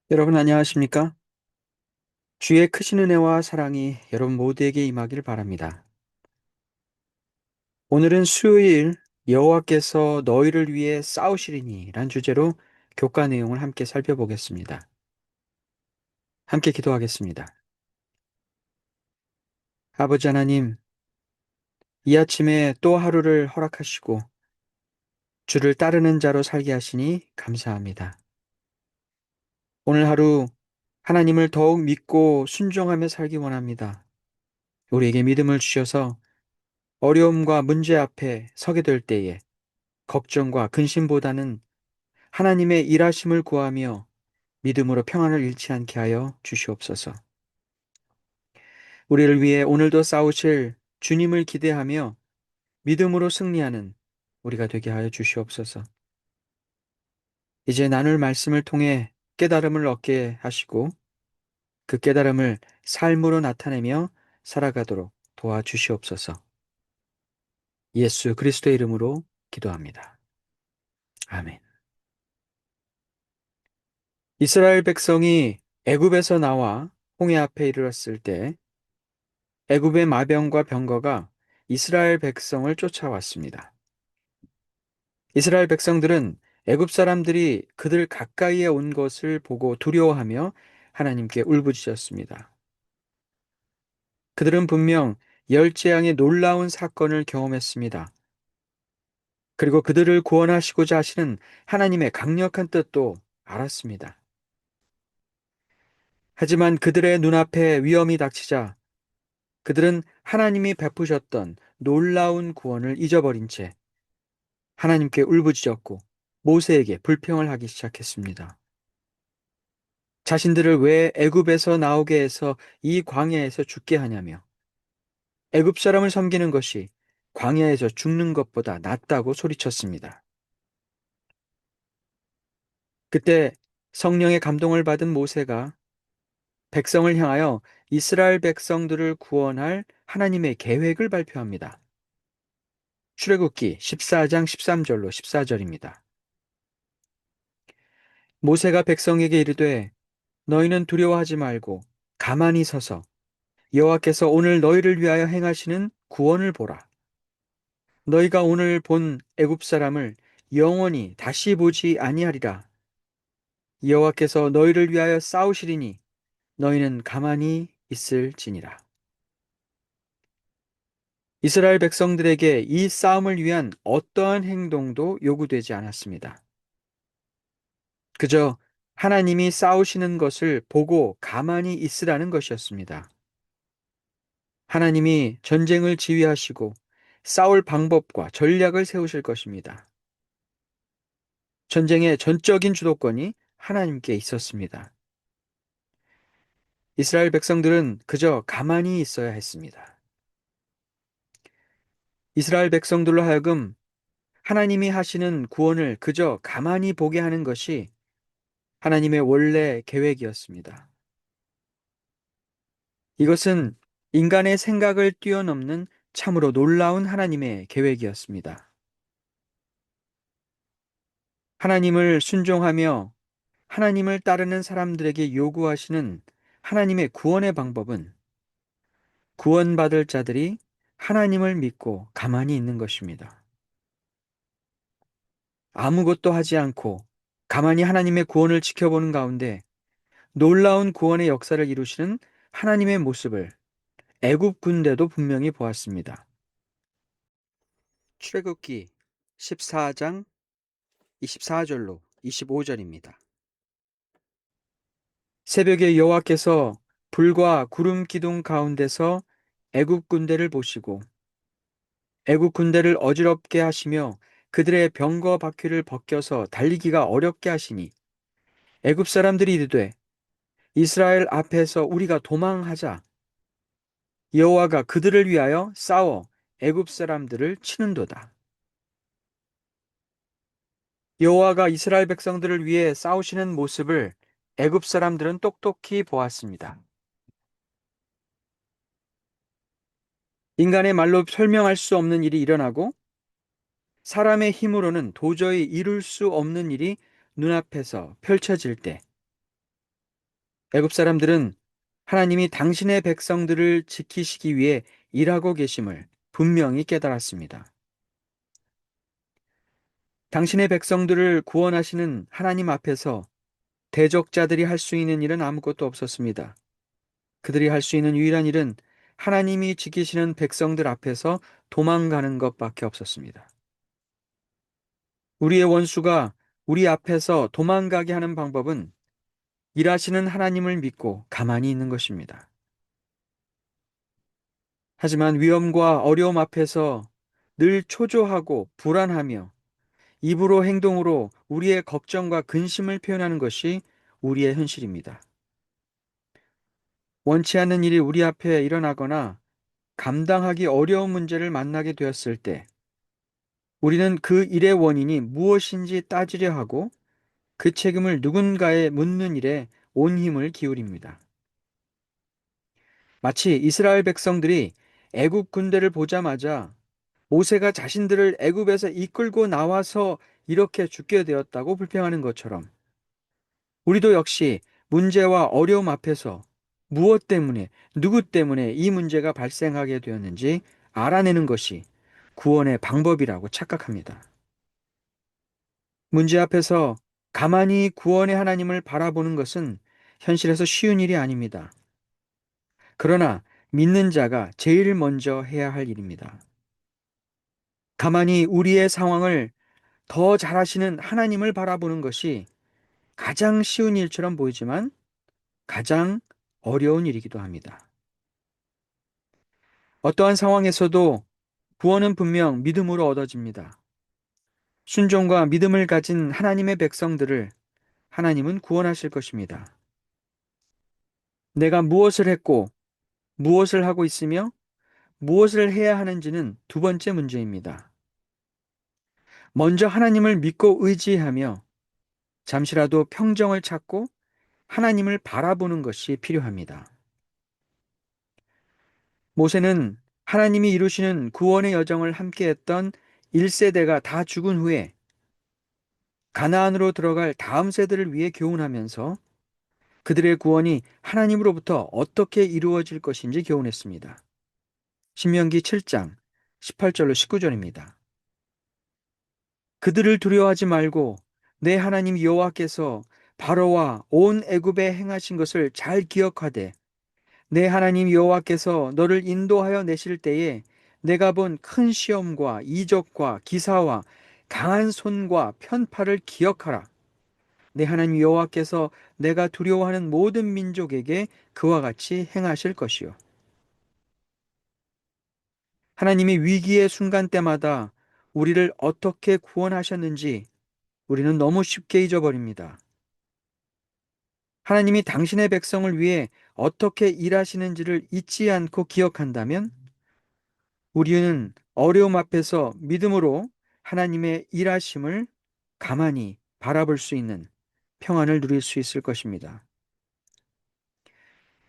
여러분 안녕하십니까? 주의 크신 은혜와 사랑이 여러분 모두에게 임하길 바랍니다. 오늘은 수요일 여호와께서 너희를 위해 싸우시리니 란 주제로 교과 내용을 함께 살펴보겠습니다. 함께 기도하겠습니다. 아버지 하나님, 이 아침에 또 하루를 허락하시고 주를 따르는 자로 살게 하시니 감사합니다. 오늘 하루 하나님을 더욱 믿고 순종하며 살기 원합니다. 우리에게 믿음을 주셔서 어려움과 문제 앞에 서게 될 때에 걱정과 근심보다는 하나님의 일하심을 구하며 믿음으로 평안을 잃지 않게 하여 주시옵소서. 우리를 위해 오늘도 싸우실 주님을 기대하며 믿음으로 승리하는 우리가 되게 하여 주시옵소서. 이제 나눌 말씀을 통해 깨달음을 얻게 하시고 그 깨달음을 삶으로 나타내며 살아가도록 도와주시옵소서. 예수 그리스도의 이름으로 기도합니다. 아멘. 이스라엘 백성이 애굽에서 나와 홍해 앞에 이르렀을 때 애굽의 마병과 병거가 이스라엘 백성을 쫓아왔습니다. 이스라엘 백성들은 애굽 사람들이 그들 가까이에 온 것을 보고 두려워하며 하나님께 울부짖었습니다. 그들은 분명 열재앙의 놀라운 사건을 경험했습니다. 그리고 그들을 구원하시고자 하시는 하나님의 강력한 뜻도 알았습니다. 하지만 그들의 눈앞에 위험이 닥치자 그들은 하나님이 베푸셨던 놀라운 구원을 잊어버린 채 하나님께 울부짖었고 모세에게 불평을 하기 시작했습니다. 자신들을 왜 애굽에서 나오게 해서 이 광야에서 죽게 하냐며 애굽 사람을 섬기는 것이 광야에서 죽는 것보다 낫다고 소리쳤습니다. 그때 성령의 감동을 받은 모세가 백성을 향하여 이스라엘 백성들을 구원할 하나님의 계획을 발표합니다. 출애굽기 14장 13절로 14절입니다. 모세가 백성에게 이르되 너희는 두려워하지 말고 가만히 서서 여호와께서 오늘 너희를 위하여 행하시는 구원을 보라. 너희가 오늘 본 애굽 사람을 영원히 다시 보지 아니하리라. 여호와께서 너희를 위하여 싸우시리니 너희는 가만히 있을지니라. 이스라엘 백성들에게 이 싸움을 위한 어떠한 행동도 요구되지 않았습니다. 그저 하나님이 싸우시는 것을 보고 가만히 있으라는 것이었습니다. 하나님이 전쟁을 지휘하시고 싸울 방법과 전략을 세우실 것입니다. 전쟁의 전적인 주도권이 하나님께 있었습니다. 이스라엘 백성들은 그저 가만히 있어야 했습니다. 이스라엘 백성들로 하여금 하나님이 하시는 구원을 그저 가만히 보게 하는 것이 하나님의 원래 계획이었습니다. 이것은 인간의 생각을 뛰어넘는 참으로 놀라운 하나님의 계획이었습니다. 하나님을 순종하며 하나님을 따르는 사람들에게 요구하시는 하나님의 구원의 방법은 구원받을 자들이 하나님을 믿고 가만히 있는 것입니다. 아무것도 하지 않고 가만히 하나님의 구원을 지켜보는 가운데 놀라운 구원의 역사를 이루시는 하나님의 모습을 애굽 군대도 분명히 보았습니다. 출애굽기 14장 24절로 25절입니다. 새벽에 여호와께서 불과 구름 기둥 가운데서 애굽 군대를 보시고 애굽 군대를 어지럽게 하시며 그들의 병거 바퀴를 벗겨서 달리기가 어렵게 하시니 애굽 사람들이 이르되 이스라엘 앞에서 우리가 도망하자. 여호와가 그들을 위하여 싸워 애굽 사람들을 치는도다. 여호와가 이스라엘 백성들을 위해 싸우시는 모습을 애굽 사람들은 똑똑히 보았습니다. 인간의 말로 설명할 수 없는 일이 일어나고 사람의 힘으로는 도저히 이룰 수 없는 일이 눈앞에서 펼쳐질 때 애굽 사람들은 하나님이 당신의 백성들을 지키시기 위해 일하고 계심을 분명히 깨달았습니다. 당신의 백성들을 구원하시는 하나님 앞에서 대적자들이 할 수 있는 일은 아무것도 없었습니다. 그들이 할 수 있는 유일한 일은 하나님이 지키시는 백성들 앞에서 도망가는 것밖에 없었습니다. 우리의 원수가 우리 앞에서 도망가게 하는 방법은 일하시는 하나님을 믿고 가만히 있는 것입니다. 하지만 위험과 어려움 앞에서 늘 초조하고 불안하며 입으로 행동으로 우리의 걱정과 근심을 표현하는 것이 우리의 현실입니다. 원치 않는 일이 우리 앞에 일어나거나 감당하기 어려운 문제를 만나게 되었을 때 우리는 그 일의 원인이 무엇인지 따지려 하고 그 책임을 누군가에 묻는 일에 온 힘을 기울입니다. 마치 이스라엘 백성들이 애굽 군대를 보자마자 모세가 자신들을 애굽에서 이끌고 나와서 이렇게 죽게 되었다고 불평하는 것처럼 우리도 역시 문제와 어려움 앞에서 무엇 때문에, 누구 때문에 이 문제가 발생하게 되었는지 알아내는 것이 구원의 방법이라고 착각합니다. 문제 앞에서 가만히 구원의 하나님을 바라보는 것은 현실에서 쉬운 일이 아닙니다. 그러나 믿는 자가 제일 먼저 해야 할 일입니다. 가만히 우리의 상황을 더 잘하시는 하나님을 바라보는 것이 가장 쉬운 일처럼 보이지만 가장 어려운 일이기도 합니다. 어떠한 상황에서도 구원은 분명 믿음으로 얻어집니다. 순종과 믿음을 가진 하나님의 백성들을 하나님은 구원하실 것입니다. 내가 무엇을 했고 무엇을 하고 있으며 무엇을 해야 하는지는 두 번째 문제입니다. 먼저 하나님을 믿고 의지하며 잠시라도 평정을 찾고 하나님을 바라보는 것이 필요합니다. 모세는 하나님이 이루시는 구원의 여정을 함께했던 1세대가 다 죽은 후에 가나안으로 들어갈 다음 세대를 위해 교훈하면서 그들의 구원이 하나님으로부터 어떻게 이루어질 것인지 교훈했습니다. 신명기 7장 18절로 19절입니다. 그들을 두려워하지 말고 내 하나님 여호와께서 바로와 온 애굽에 행하신 것을 잘 기억하되 내 하나님 여호와께서 너를 인도하여 내실 때에 내가 본 큰 시험과 이적과 기사와 강한 손과 편팔을 기억하라. 내 하나님 여호와께서 내가 두려워하는 모든 민족에게 그와 같이 행하실 것이요. 하나님이 위기의 순간 때마다 우리를 어떻게 구원하셨는지 우리는 너무 쉽게 잊어버립니다. 하나님이 당신의 백성을 위해 어떻게 일하시는지를 잊지 않고 기억한다면 우리는 어려움 앞에서 믿음으로 하나님의 일하심을 가만히 바라볼 수 있는 평안을 누릴 수 있을 것입니다.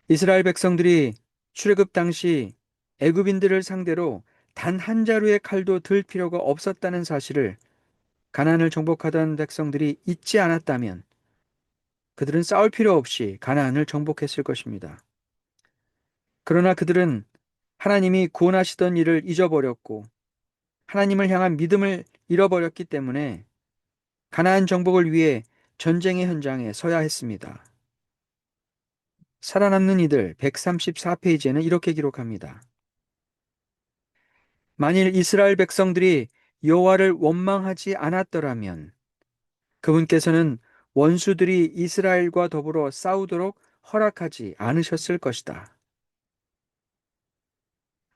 이스라엘 백성들이 출애굽 당시 애굽인들을 상대로 단 한 자루의 칼도 들 필요가 없었다는 사실을 가나안을 정복하던 백성들이 잊지 않았다면 그들은 싸울 필요 없이 가나안을 정복했을 것입니다. 그러나 그들은 하나님이 구원하시던 일을 잊어버렸고 하나님을 향한 믿음을 잃어버렸기 때문에 가나안 정복을 위해 전쟁의 현장에 서야 했습니다. 살아남는 이들 134페이지에는 이렇게 기록합니다. 만일 이스라엘 백성들이 여호와를 원망하지 않았더라면 그분께서는 원수들이 이스라엘과 더불어 싸우도록 허락하지 않으셨을 것이다.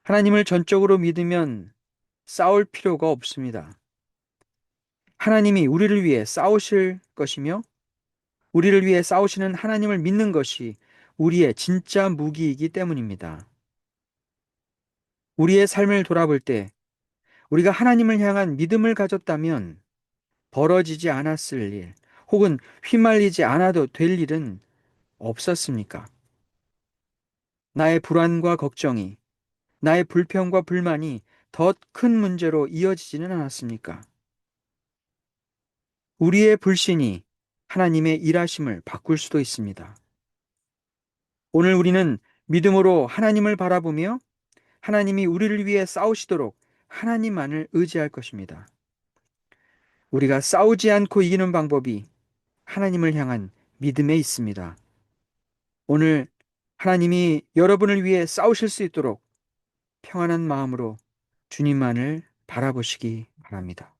하나님을 전적으로 믿으면 싸울 필요가 없습니다. 하나님이 우리를 위해 싸우실 것이며 우리를 위해 싸우시는 하나님을 믿는 것이 우리의 진짜 무기이기 때문입니다. 우리의 삶을 돌아볼 때 우리가 하나님을 향한 믿음을 가졌다면 벌어지지 않았을 일, 혹은 휘말리지 않아도 될 일은 없었습니까? 나의 불안과 걱정이, 나의 불평과 불만이 더 큰 문제로 이어지지는 않았습니까? 우리의 불신이 하나님의 일하심을 바꿀 수도 있습니다. 오늘 우리는 믿음으로 하나님을 바라보며 하나님이 우리를 위해 싸우시도록 하나님만을 의지할 것입니다. 우리가 싸우지 않고 이기는 방법이 하나님을 향한 믿음에 있습니다. 오늘 하나님이 여러분을 위해 싸우실 수 있도록 평안한 마음으로 주님만을 바라보시기 바랍니다.